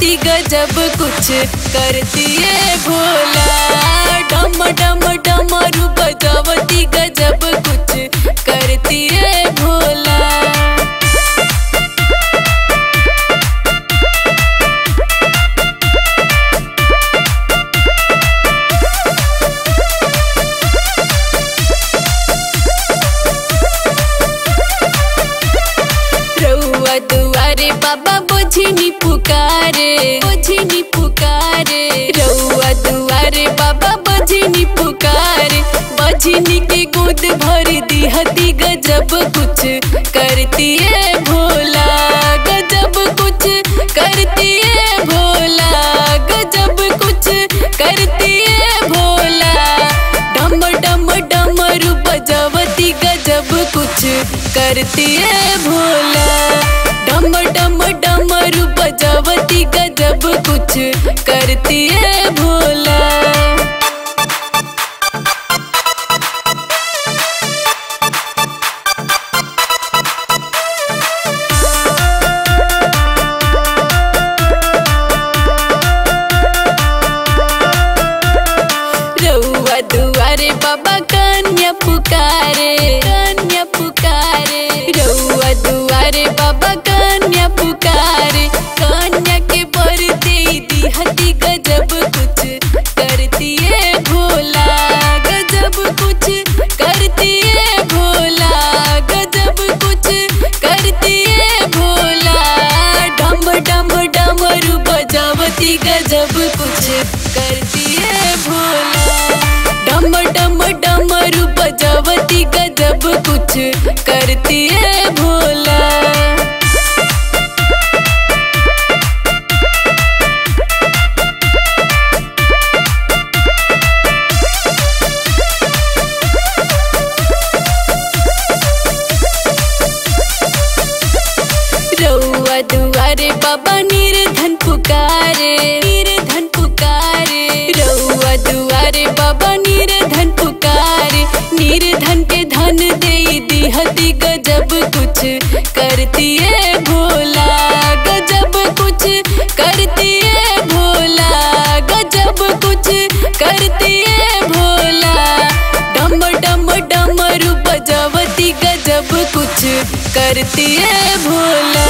बजावती गजब कुछ करती है भोला। डम डम डमरू बजावती गजब कुछ करती है भोला। दुआरे बाबा बोझिनी पुकारे, बोझिनी पुकारे। रउआ दुआरे बाबा बोझिनी पुकारे। बोझिनी के गोद भर दिहती गजब कुछ करती है भोला। गजब कुछ करती है भोला। गजब कुछ करती है भोला। डम डम डमरू बजावती गजब कुछ करती है भोला। डम डम डमरू बजावती गजब कुछ करती है भोला। रउआ दुआरे बाबा कन्या पुकारे, कन्या पुकारे। रउआ दुआरे बाबा कन्या पुकारे। कन्या के बर दे दिहती गजब कुछ करती है भोला। गजब कुछ करती है भोला। गजब कुछ करती है भोला। डम डम डमरू बजावती गजब कुछ करती है भोला। डम डम डमरू बजावती गजब कुछ करती है भोला। रउआ दुआरे बाबा निर्धन पुकारे, निर्धन पुकारे। रउआ दुआरे बाबा निर्धन पुकारे। निर्धन के धन दे दिहती गजब कुछ करती है भोला। गजब कुछ करती है भोला। गजब कुछ करती है भोला। डम डम डमरू बजावती गजब कुछ करती है भोला।